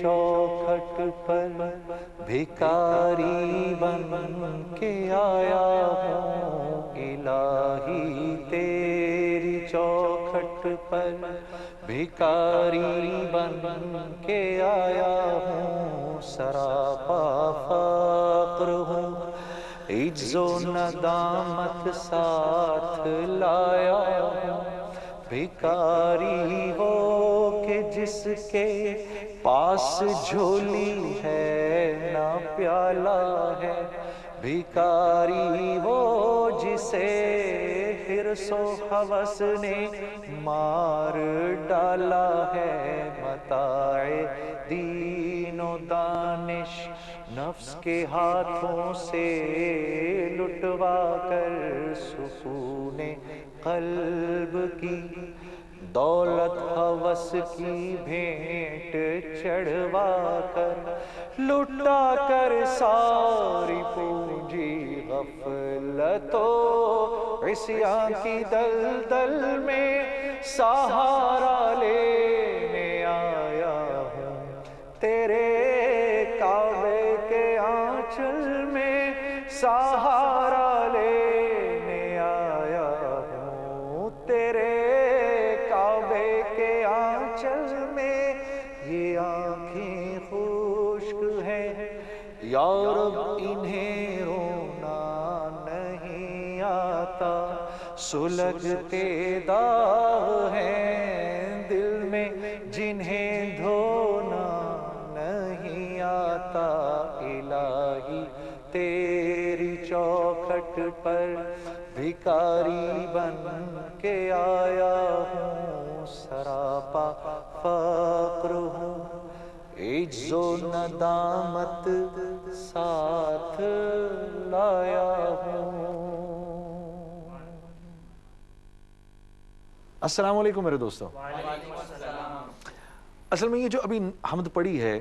چوکھٹ پر بھکاری بن کے آیا ہوں، الہی تیری چوکھٹ پر بھکاری بن کے آیا ہوں، سراپا فقر ہوں، عجز و ندامت ساتھ لایا ہوں، بھکاری ہو کہ جس کے پاس جھولی ہے نہ پیالہ ہے، بھکاری وہ جسے حرص و ہوس نے مار ڈالا ہے، متاع دین و دانش نفس کے ہاتھوں سے لٹوا کر، سکون قلب کی دولت ہوس کی بھینٹ چڑھوا کر، لٹا کر ساری پونجی غفلت و عصیاں کی دلدل میں سہارا لینے آیا ہوں، تیرے کعبے کے آنچل میں سہارا لینے آیا ہوں، تیرے کعبے کے آنچل میں یہ آنکھیں خشک ہیں یا رب انہیں رونا نہیں آتا، سلگتے داغ ہیں دل میں جنہیں دھونا نہیں آتا، الہی تیری چوکھٹ پر بھکاری بن کے آیا ہوں، سراپا فقر ہوں، عجز و ندامت ساتھ لایا ہوں۔ السلام علیکم میرے دوستوں۔ اصل میں یہ جو ابھی حمد پڑھی ہے،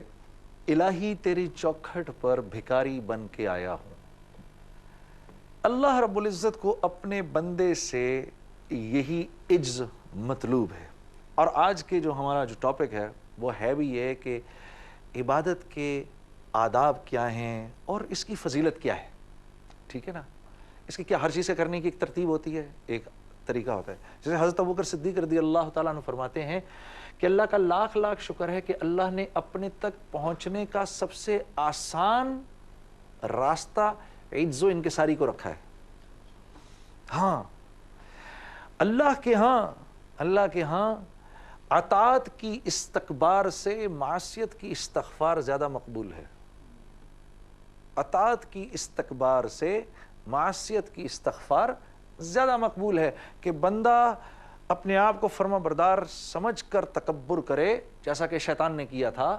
الہی تیری چوکھٹ پر بھکاری بن کے آیا ہوں، اللہ رب العزت کو اپنے بندے سے یہی عجز مطلوب ہے۔ اور آج کے جو ہمارا جو ٹاپک ہے وہ ہے بھی یہ کہ عبادت کے آداب کیا ہیں اور اس کی فضیلت کیا ہے، ٹھیک ہے نا؟ اس کی کیا ہر چیز سے کرنے کی ایک ترتیب ہوتی ہے، ایک طریقہ ہوتا ہے۔ جیسے حضرت ابوبکر صدیق رضی اللہ تعالیٰ عنہ فرماتے ہیں کہ اللہ کا لاکھ لاکھ شکر ہے کہ اللہ نے اپنے تک پہنچنے کا سب سے آسان راستہ عجز و انکساری کو رکھا ہے۔ ہاں، اللہ کے ہاں اطاعت کی استکبار سے معصیت کی استغفار زیادہ مقبول ہے، اطاعت کی استکبار سے معصیت کی استغفار زیادہ مقبول ہے، کہ بندہ اپنے آپ کو فرما بردار سمجھ کر تکبر کرے، جیسا کہ شیطان نے کیا تھا۔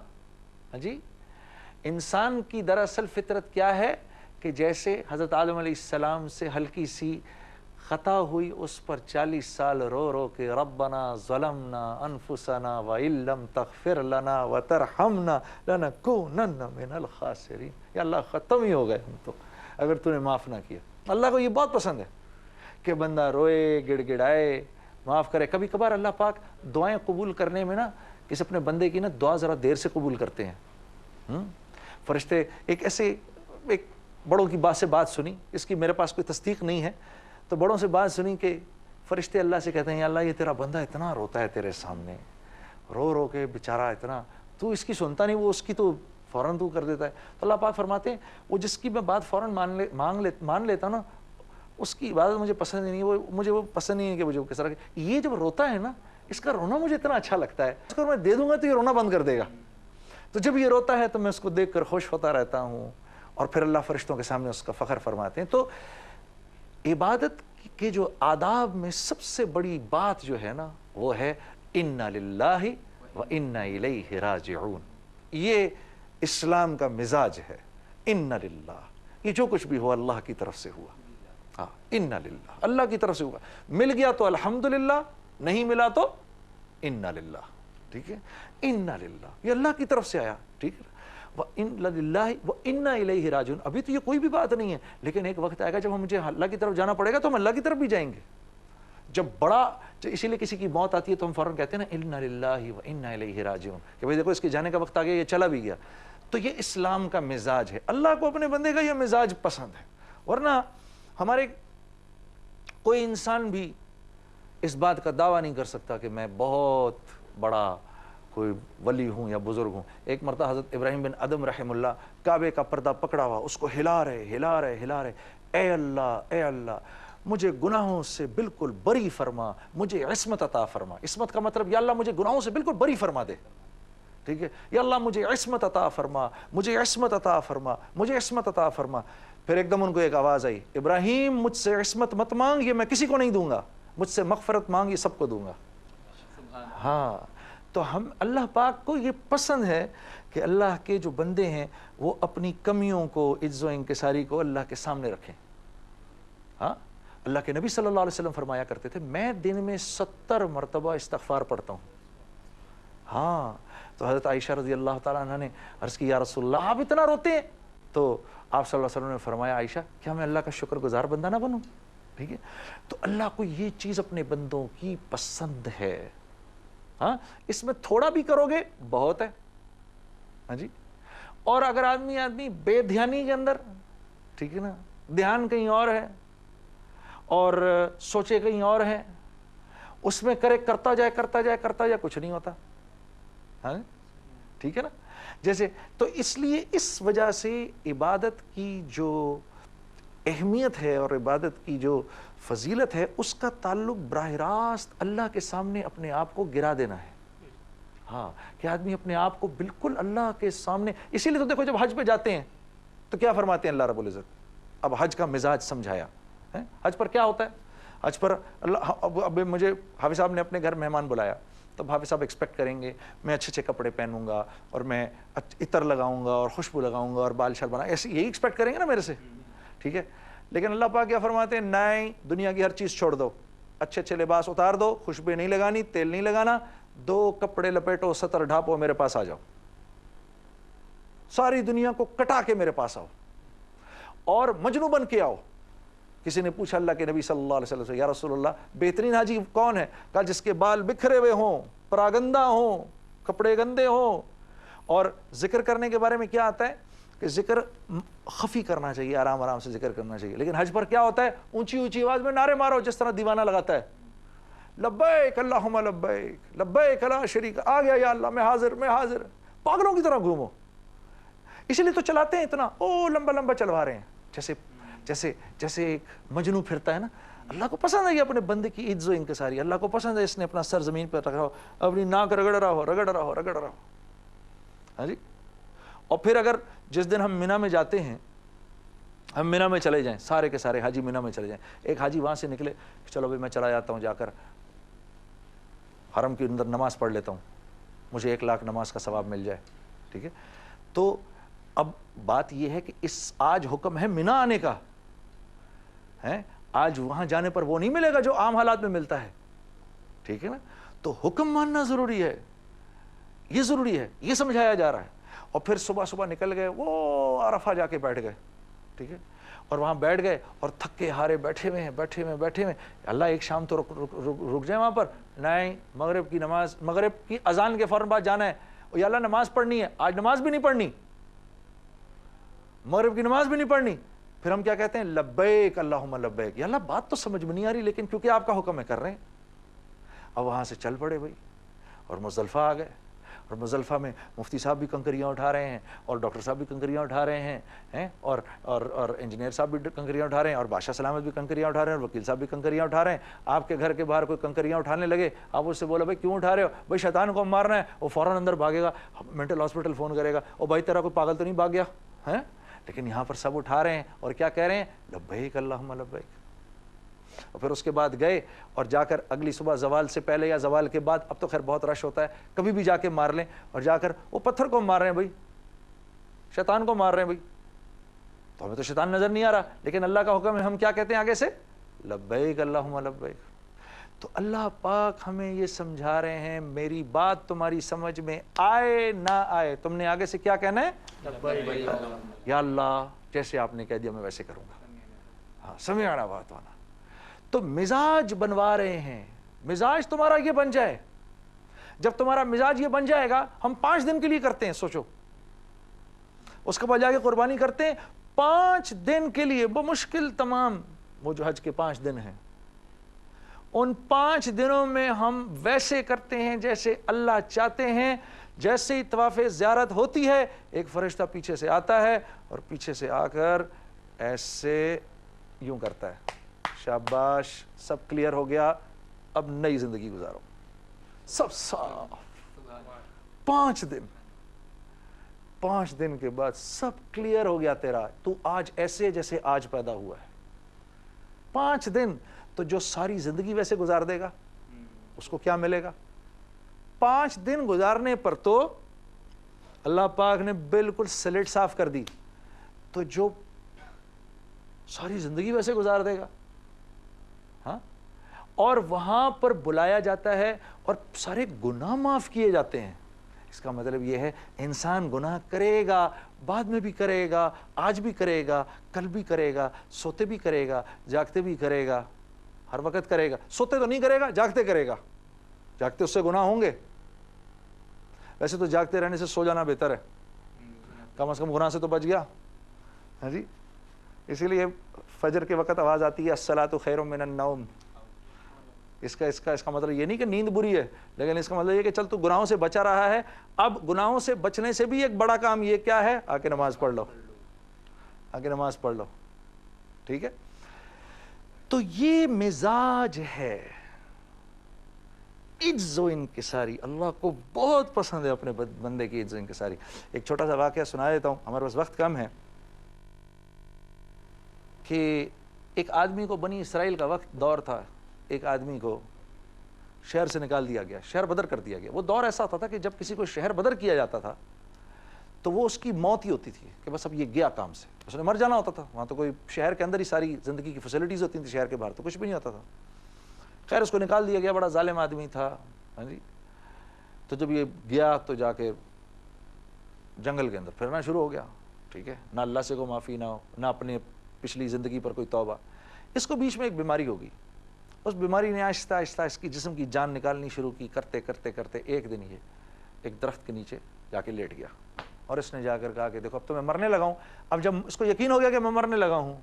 ہاں جی، انسان کی دراصل فطرت کیا ہے کہ جیسے حضرت آدم علیہ السلام سے ہلکی سی خطا ہوئی، اس پر 40 سال رو رو کے ربنا ظلمنا انفسنا وَإِن لَّمْ تَغْفِرْ لَنَا وَتَرْحَمْنَا لَنَكُونَنَّ مِنَ الْخَاسِرِينَ، یا اللہ ختم ہی ہو گئے ہم تو اگر تو نے معاف نہ کیا۔ اللہ کو یہ بہت پسند ہے کہ بندہ روئے، گڑ گڑائے، معاف کرے۔ کبھی کبھار اللہ پاک دعائیں قبول کرنے میں نا کسی اپنے بندے کی نا دعا ذرا دیر سے قبول کرتے ہیں۔ فرشتے ایک بڑوں کی بات سے بات سنی، اس کی میرے پاس کوئی تصدیق نہیں ہے، تو بڑوں سے بات سنی کہ فرشتے اللہ سے کہتے ہیں یا اللہ یہ تیرا بندہ اتنا روتا ہے تیرے سامنے، رو رو کے بیچارہ اتنا، تو اس کی سنتا نہیں، وہ اس کی تو فوراً تو کر دیتا ہے۔ تو اللہ پاک فرماتے ہیں وہ جس کی میں بات فوراً مان لیتا ہوں نا، اس کی عبادت مجھے پسند نہیں، مجھے وہ پسند نہیں ہے کہ مجھے وہ کس طرح کہ یہ جب روتا ہے نا، اس کا رونا مجھے اتنا اچھا لگتا ہے، اس کو میں دے دوں گا تو یہ رونا بند کر دے گا، تو جب یہ روتا ہے تو میں اس کو دیکھ کر خوش ہوتا رہتا ہوں، اور پھر اللہ فرشتوں کے سامنے اس کا فخر فرماتے ہیں۔ تو عبادت کے جو آداب میں سب سے بڑی بات جو ہے نا وہ ہے اِنَّا لِلَّهِ وَإِنَّا إِلَيْهِ راجعون۔ یہ اسلام کا مزاج ہے، اِنَّا لِلَّهِ، یہ جو کچھ بھی ہوا اللہ کی طرف سے ہوا، ہاں اِنَّا لِلَّهِ، اللہ کی طرف سے ہوا، مل گیا تو الحمدللہ، نہیں ملا تو اِنَّا لِلَّهِ، ٹھیک ہے، اِنَّا لِلَّهِ، یہ اللہ کی طرف سے آیا، ٹھیک ہے، وَإِنَّا لِلَّهِ وَإِنَّا إِلَيْهِ راجعون۔ ابھی تو یہ کوئی بھی بات نہیں ہے، لیکن ایک وقت آئے گا جب مجھے اللہ کی طرف جانا پڑے گا تو ہم اللہ کی طرف بھی جائیں گے۔ جب بڑا اسی لیے کسی کی موت آتی ہے تو ہم فوراً کہتے ہیں نا انا للہ و انا الیہ راجعون، کہ بھئی دیکھو اس کے جانے کا وقت آ گیا، یہ چلا بھی گیا. تو یہ اسلام کا مزاج ہے. اللہ کو اپنے بندے کا یہ مزاج پسند ہے. ورنہ ہمارے کوئی انسان بھی اس بات کا دعویٰ نہیں کر سکتا کہ میں بہت بڑا کوئی ولی ہوں یا بزرگ ہوں. ایک مرتبہ حضرت ابراہیم بن ادم رحم اللہ کعبے کا پردہ پکڑا ہوا، اس کو ہلا رہے، اے اللہ مجھے گناہوں سے بالکل بری فرما، مجھے عصمت عطا فرما. عصمت کا مطلب یا اللہ مجھے گناہوں سے بالکل بری فرما دے. ٹھیک ہے، یا اللہ مجھے عصمت عطا فرما، مجھے عصمت عطا فرما، مجھے عصمت عطا فرما. پھر ایک دم ان کو ایک آواز آئی، ابراہیم مجھ سے عصمت مت مانگ، یہ میں کسی کو نہیں دوں گا. مجھ سے مغفرت مانگ، یہ سب کو دوں گا. ہاں، تو ہم اللہ پاک کو یہ پسند ہے کہ اللہ کے جو بندے ہیں وہ اپنی کمیوں کو، عجز و انکساری کو اللہ کے سامنے رکھیں. ہاں، اللہ کے نبی صلی اللہ علیہ وسلم فرمایا کرتے تھے میں دن میں 70 مرتبہ استغفار پڑھتا ہوں. ہاں، تو حضرت عائشہ رضی اللہ تعالیٰ عنہ نے عرض کی یا رسول اللہ آپ اتنا روتے ہیں؟ تو آپ صلی اللہ علیہ وسلم نے فرمایا عائشہ کیا میں اللہ کا شکر گزار بندہ نہ بنوں؟ ٹھیک ہے، تو اللہ کو یہ چیز اپنے بندوں کی پسند ہے. ہاں، اس میں تھوڑا بھی کرو گے بہت ہے. ہاں جی، اور اگر آدمی بے دھیانی کے اندر، ٹھیک ہے نا، دھیان کہیں اور ہے اور سوچے کہیں اور ہے، اس میں کرتا جائے کچھ نہیں ہوتا. ہاں ٹھیک ہے نا. جیسے تو اس لیے اس وجہ سے عبادت کی جو اہمیت ہے اور عبادت کی جو فضیلت ہے اس کا تعلق براہ راست اللہ کے سامنے اپنے آپ کو گرا دینا ہے. ہاں، کہ آدمی اپنے آپ کو بالکل اللہ کے سامنے، اسی لیے تو دیکھو جب حج پہ جاتے ہیں تو کیا فرماتے ہیں اللہ رب العزت. اب حج کا مزاج سمجھایا. حج پر کیا ہوتا ہے؟ حج پر اللہ اب مجھے حافظ صاحب نے اپنے گھر مہمان بلایا، تب حافظ صاحب ایکسپیکٹ کریں گے میں اچھے کپڑے پہنوں گا اور میں عطر لگاؤں گا اور خوشبو لگاؤں گا اور بال شال بنا، ایسے یہی ایکسپیکٹ کریں گے نا میرے سے. ٹھیک ہے، لیکن اللہ پاک کیا فرماتے ہیں نہیں، دنیا کی ہر چیز چھوڑ دو، اچھے لباس اتار دو، خوشبو نہیں لگانی، تیل نہیں لگانا، 2 کپڑے لپیٹو، 70 ڈھانپو، میرے پاس آ جاؤ، ساری دنیا کو کٹا کے میرے پاس آؤ اور مجنوں بن کے آؤ. کسی نے پوچھا اللہ کے نبی صلی اللہ علیہ وسلم سے یا رسول اللہ بہترین حاجی کون ہے؟ کہا جس کے بال بکھرے ہوئے ہوں، پراگندہ ہوں، کپڑے گندے ہوں. اور ذکر کرنے کے بارے میں کیا آتا ہے کہ ذکر خفی کرنا چاہیے، آرام سے ذکر کرنا چاہیے. لیکن حج پر کیا ہوتا ہے؟ اونچی آواز میں نعرے مارو جس طرح دیوانہ لگاتا ہے، لبیک اللہم لبیک لبیک لا شریک، آ گیا یا اللہ میں حاضر، پاگلوں کی طرح گھومو. اسی لیے تو چلاتے ہیں اتنا، لمبا چلوا رہے ہیں، جیسے ایک مجنوں پھرتا ہے نا. اللہ کو پسند ہے یہ اپنے بندے کی عجز و انکساری. اللہ کو پسند ہے اس نے اپنا سر زمین پر رکھا ہو، اپنی ناک رگڑ رہا ہو. ہاں جی. اور پھر اگر جس دن ہم مینا میں جاتے ہیں، ہم مینا میں چلے جائیں، سارے کے سارے حاجی مینا میں چلے جائیں، ایک حاجی وہاں سے نکلے چلو بھائی میں چلا جاتا ہوں، جا کر حرم کے اندر نماز پڑھ لیتا ہوں، مجھے 1 لاکھ نماز کا ثواب مل جائے. ٹھیک ہے، تو اب بات یہ ہے کہ آج حکم ہے مینا آنے کا ہے، آج وہاں جانے پر وہ نہیں ملے گا جو عام حالات میں ملتا ہے. ٹھیک ہے نا، تو حکم ماننا ضروری ہے، یہ ضروری ہے، یہ سمجھایا جا رہا ہے. اور پھر صبح نکل گئے، وہ عرفہ جا کے بیٹھ گئے. ٹھیک ہے، اور وہاں بیٹھ گئے اور تھکے ہارے بیٹھے ہوئے. اللہ ایک شام تو رک جائیں وہاں پر. نہیں، مغرب کی اذان کے فوراً بعد جانا ہے. یا اللہ نماز پڑھنی ہے، آج نماز بھی نہیں پڑھنی، مغرب کی نماز بھی نہیں پڑھنی. پھر ہم کیا کہتے ہیں؟ لبیک اللہم لبیک. یا اللہ بات تو سمجھ میں نہیں آ رہی لیکن کیونکہ آپ کا حکم ہے کر رہے ہیں. اب وہاں سے چل پڑے بھائی اور مزدلفہ آ گئے. اور مزدلفہ میں مفتی صاحب بھی کنکریاں اٹھا رہے ہیں اور ڈاکٹر صاحب بھی کنکریاں اٹھا رہے ہیں اور انجینئر صاحب بھی کنکریاں اٹھا رہے ہیں اور بادشاہ سلامت بھی کنکریاں اٹھا رہے ہیں اور وکیل صاحب بھی کنکریاں اٹھا رہے ہیں. آپ کے گھر کے باہر کوئی کنکریاں اٹھانے لگے، آپ اس سے بولے بھائی کیوں اٹھا رہے ہو؟ بھائی شیطان کو مارنا ہے. وہ فوراً اندر بھاگے گا، مینٹل ہاسپٹل فون کرے گا، او بھائی تیرا کوئی پاگل تو نہیں بھاگ گیا ہے؟ لیکن یہاں پر سب اٹھا رہے ہیں اور کیا کہہ رہے ہیں؟ لبیک اللہم لبیک. اور پھر اس کے بعد گئے اور جا کر اگلی صبح زوال سے پہلے یا زوال کے بعد، اب تو خیر بہت رش ہوتا ہے، کبھی بھی جا کے مار لیں اور جا کر وہ پتھر کو مار رہے ہیں بھائی، شیطان کو مار رہے ہیں بھائی. تو ہمیں تو شیطان نظر نہیں آ رہا لیکن اللہ کا حکم ہے، ہم کیا کہتے ہیں آگے سے؟ لبیک اللہم لبیک. تو اللہ پاک ہمیں یہ سمجھا رہے ہیں میری بات تمہاری سمجھ میں آئے نہ آئے، تم نے آگے سے کیا کہنا ہے؟ یا اللہ جیسے آپ نے کہہ دیا میں ویسے کروں گا. ہاں، سمعنا واطعنا. تو مزاج بنوا رہے ہیں. مزاج تمہارا یہ بن جائے. جب تمہارا مزاج یہ بن جائے گا, ہم 5 دن کے لیے کرتے ہیں, سوچو, اس کے بعد جا کے قربانی کرتے ہیں 5 دن کے لیے, بمشکل تمام وہ جو حج کے 5 دن ہیں, ان 5 دنوں میں ہم ویسے کرتے ہیں جیسے اللہ چاہتے ہیں. جیسے ہی طواف زیارت ہوتی ہے, ایک فرشتہ پیچھے سے آتا ہے اور پیچھے سے آ کر ایسے یوں کرتا ہے, شاباش, سب کلیئر ہو گیا, اب نئی زندگی گزارو, سب صاف. 5 دن 5 دن کے بعد سب کلیئر ہو گیا تیرا, تو آج ایسے جیسے آج پیدا ہوا ہے. 5 دن تو جو ساری زندگی ویسے گزار دے گا اس کو کیا ملے گا؟ 5 دن گزارنے پر تو اللہ پاک نے بالکل سلیٹ صاف کر دی, تو جو ساری زندگی ویسے گزار دے گا. ہاں, اور وہاں پر بلایا جاتا ہے اور سارے گناہ معاف کیے جاتے ہیں. اس کا مطلب یہ ہے انسان گناہ کرے گا, بعد میں بھی کرے گا, آج بھی کرے گا, کل بھی کرے گا, سوتے بھی کرے گا, جاگتے بھی کرے گا, ہر وقت کرے گا. سوتے تو نہیں کرے گا, جاگتے کرے گا. جاگتے اس سے گناہ ہوں گے, ویسے تو جاگتے رہنے سے سو جانا بہتر ہے, کم از کم گناہ سے تو بچ گیا. ہاں جی, اسی لیے فجر کے وقت آواز آتی ہے الصلاۃ خیر من النوم. اس کا مطلب یہ نہیں کہ نیند بری ہے, لیکن اس کا مطلب یہ کہ چل تو گناہوں سے بچا رہا ہے, اب گناہوں سے بچنے سے بھی ایک بڑا کام یہ کیا ہے, آ کے نماز پڑھ لو, آ کے نماز پڑھ لو. ٹھیک ہے, تو یہ مزاج ہے عجز و انکساری. اللہ کو بہت پسند ہے اپنے بندے کی عجز و انکساری. ایک چھوٹا سا واقعہ سنا دیتا ہوں, ہمارے پاس وقت کم ہے, کہ ایک آدمی کو بنی اسرائیل کا وقت دور تھا, ایک آدمی کو شہر سے نکال دیا گیا, شہر بدر کر دیا گیا. وہ دور ایسا ہوتا تھا کہ جب کسی کو شہر بدر کیا جاتا تھا تو وہ اس کی موت ہی ہوتی تھی, کہ بس اب یہ گیا کام سے, اس نے مر جانا ہوتا تھا. وہاں تو کوئی, شہر کے اندر ہی ساری زندگی کی فیسلٹیز ہوتی تھیں, شہر کے باہر تو کچھ بھی نہیں ہوتا تھا. خیر اس کو نکال دیا گیا, بڑا ظالم آدمی تھا. ہاں جی, تو جب یہ گیا تو جا کے جنگل کے اندر پھرنا شروع ہو گیا. ٹھیک ہے, نہ اللہ سے کو معافی نہ ہو, نہ اپنے پچھلی زندگی پر کوئی توبہ. اس کو بیچ میں ایک بیماری ہوگی, اس بیماری نے آہستہ آہستہ اس کی جسم کی جان نکالنی شروع کی. کرتے کرتے کرتے ایک دن یہ ایک درخت کے نیچے جا کے لیٹ گیا, اور اس نے جا کر کہا کہ دیکھو اب تو میں مرنے لگا ہوں. اب جب اس کو یقین ہو گیا کہ میں مرنے لگا ہوں,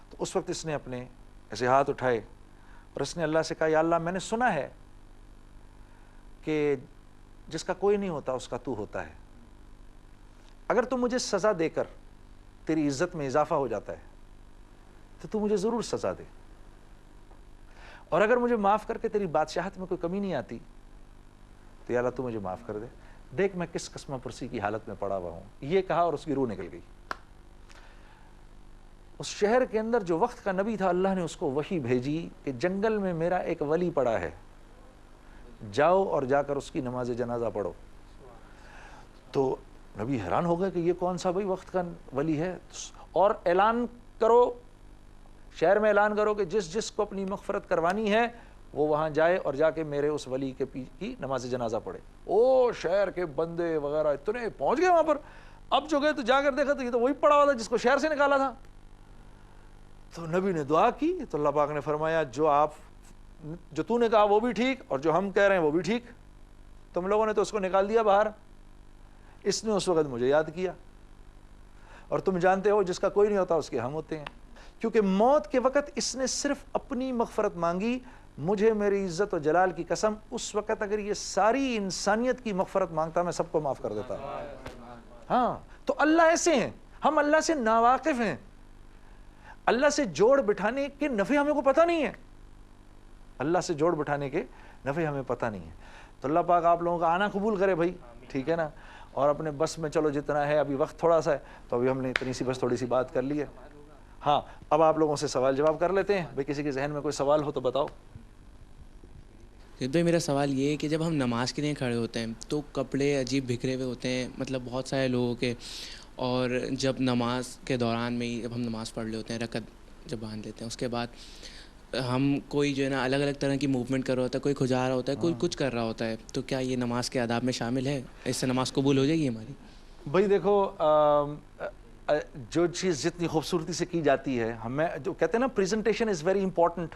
تو اس وقت اس نے اپنے ایسے ہاتھ اٹھائے اور اس نے اللہ سے کہا, یا اللہ میں نے سنا ہے کہ جس کا کوئی نہیں ہوتا اس کا تو ہوتا ہے, اگر تو مجھے سزا دے کر تیری عزت میں اضافہ ہو جاتا ہے تو مجھے ضرور سزا دے, اور اگر مجھے معاف کر کے تیری بادشاہت میں کوئی کمی نہیں آتی تو یا اللہ تو مجھے معاف کر دے. دیکھ میں کس قسم پرسی کی حالت میں پڑا ہوا ہوں. یہ کہا اور اس کی روح نکل گئی. اس شہر کے اندر جو وقت کا نبی تھا, اللہ نے اس کو وحی بھیجی کہ جنگل میں میرا ایک ولی پڑا ہے, جاؤ اور جا کر اس کی نماز جنازہ پڑھو. تو نبی حیران ہو گئے کہ یہ کون سا بھائی وقت کا ولی ہے, اور اعلان کرو, شہر میں اعلان کرو کہ جس جس کو اپنی مغفرت کروانی ہے وہ وہاں جائے اور جا کے میرے اس ولی کے کی نماز جنازہ پڑھے. او شہر کے بندے وغیرہ اتنے پہنچ گئے وہاں پر. اب جو گئے تو جا کر دیکھا تو یہ تو وہی پڑا ہوا تھا جس کو شہر سے نکالا تھا. تو نبی نے دعا کی تو اللہ پاک نے فرمایا جو تو نے کہا وہ بھی ٹھیک, اور جو ہم کہہ رہے ہیں وہ بھی ٹھیک. تم لوگوں نے تو اس کو نکال دیا باہر, اس نے اس وقت مجھے یاد کیا, اور تم جانتے ہو جس کا کوئی نہیں ہوتا اس کے ہم ہوتے ہیں. کیونکہ موت کے وقت اس نے صرف اپنی مغفرت مانگی. مجھے میری عزت و جلال کی قسم, اس وقت اگر یہ ساری انسانیت کی مغفرت مانگتا میں سب کو معاف کر دیتا. ہاں, تو اللہ ایسے ہیں, ہم اللہ سے ناواقف ہیں. اللہ سے جوڑ بٹھانے کے نفع ہمیں کو پتہ نہیں ہے, اللہ سے جوڑ بٹھانے کے نفع ہمیں پتہ نہیں ہے. تو اللہ پاک آپ لوگوں کا آنا قبول کرے بھائی, ٹھیک ہے نا. اور اپنے بس میں چلو جتنا ہے, ابھی وقت تھوڑا سا ہے تو ابھی ہم نے اتنی سی بس تھوڑی سی بات کر لی ہے. ہاں, اب آپ لوگوں سے سوال جواب کر لیتے ہیں. بھائی کسی کے ذہن میں کوئی سوال ہو تو بتاؤ. تو میرا سوال یہ ہے کہ جب ہم نماز کے لیے کھڑے ہوتے ہیں تو کپڑے عجیب بکھرے ہوئے ہوتے ہیں, مطلب بہت سارے لوگوں کے, اور جب نماز کے دوران میں جب ہم نماز پڑھ رہے ہوتے ہیں, رکعت جب باندھ لیتے ہیں, اس کے بعد ہم کوئی جو ہے نا الگ الگ طرح کی موومنٹ کر رہا ہوتا ہے, کوئی کھجا رہا ہوتا ہے, کوئی کچھ کر رہا ہوتا ہے, تو کیا یہ نماز کے آداب میں شامل ہے؟ اس سے نماز قبول ہو جائے گی ہماری؟ بھائی دیکھو, جو چیز جتنی خوبصورتی سے کی جاتی ہے, ہمیں جو کہتے ہیں نا پریزنٹیشن از ویری امپورٹنٹ,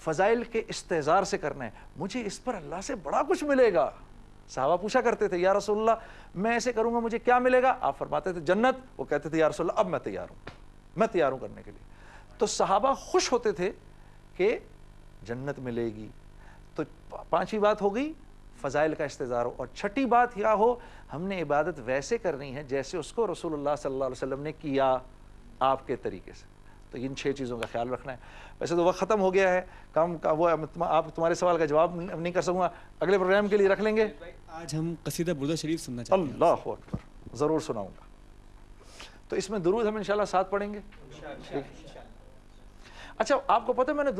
فضائل کے استحضار سے کرنا ہے، مجھے اس پر اللہ سے بڑا کچھ ملے گا۔ صحابہ پوچھا کرتے تھے یا رسول اللہ میں ایسے کروں گا مجھے کیا ملے گا؟ آپ فرماتے تھے جنت۔ وہ کہتے تھے یا رسول اللہ اب میں تیار ہوں کرنے کے لیے۔ تو صحابہ خوش ہوتے تھے کہ جنت ملے گی۔ تو پانچویں بات ہو گئی فضائل کا استحضار ہو، اور چھٹی بات کیا ہو، ہم نے عبادت ویسے کرنی ہے جیسے اس کو رسول اللہ صلی اللہ علیہ وسلم نے کیا آپ کے طریقے سے۔ تو ان 6 چیزوں کا خیال رکھنا ہے۔ ویسے تو وقت ختم ہو گیا ہے، کام کا وہ آپ تمہارے سوال کا جواب نہیں کر سکوں گا، اگلے پروگرام کے لیے رکھ لیں گے۔ آج ہم قصیدہ بردہ شریف سننا چاہتے ہیں۔ اللہ اکبر، ضرور سناؤں گا۔ تو اس میں درود ہم انشاءاللہ ساتھ پڑھیں گے۔ اچھا آپ کو پتہ ہے میں نے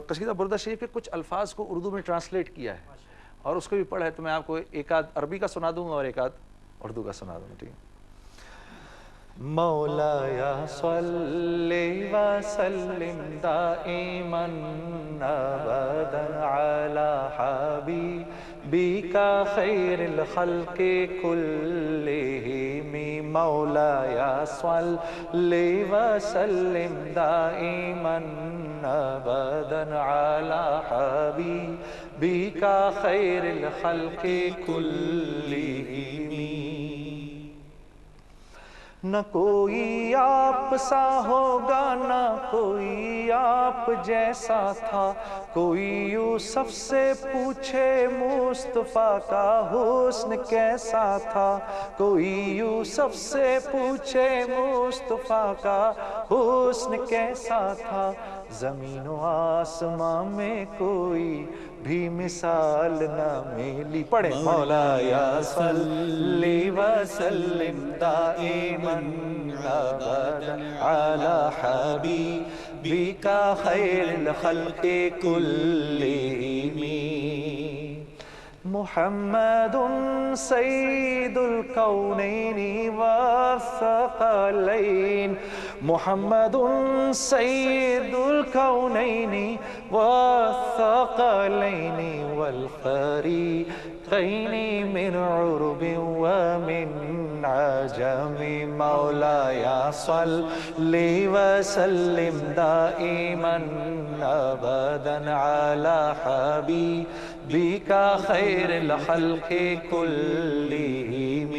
قصیدہ بردہ شریف کے کچھ الفاظ کو اردو میں ٹرانسلیٹ کیا ہے اور اس کو بھی پڑھا ہے، تو میں آپ کو ایک آدھ عربی کا سنا دوں گا اور ایک آدھ اردو کا سنا دوں گا، ٹھیک ہے؟ مولایا صلی وسلم دائما ابدا علی حبیبک خیر الخلق کلہم، مولایا صلی وسلم دائما ابدا علی حبیبک خیر الخلق کلہم۔ نہ کوئی آپ سا ہوگا نہ کوئی آپ جیسا تھا، کوئی یوسف سے پوچھے مصطفیٰ کا حسن کیسا تھا، کوئی یوسف سے پوچھے مصطفیٰ کا حسن کیسا تھا، زمین و آسمان میں کوئی بھی مثال نہ ملی۔ پڑھیں مولایا صلی وسلم دائما ابدا علی حبیبک خیر الخلق کلہم، محمد سید الکونین والثقلین، محمد سید الکونین والثقلین والفریقین من عرب ومن عجم، مولایا صلی وسلم دائما ابدا علی حبیبک خیر الخلق کلہم۔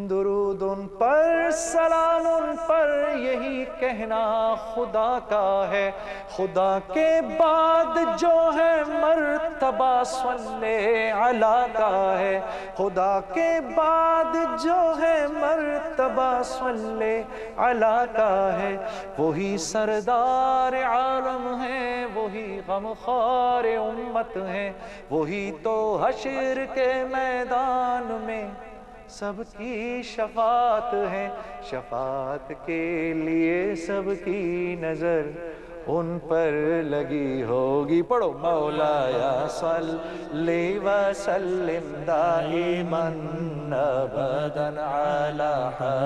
درود ان پر سلام ان پر یہی کہنا خدا کا ہے، خدا کے بعد جو ہے مرتبہ صلی علی کا ہے، خدا کے بعد جو ہے مرتبہ صلی علی کا ہے، وہی سردار عالم ہے، وہی غمخوار امت ہے، وہی تو حشر کے میدان میں سب کی شفاعت ہے، شفاعت کے لیے سب کی نظر ان پر لگی ہوگی۔ پڑھو مولایا صلی وسلم دائما ابدا علی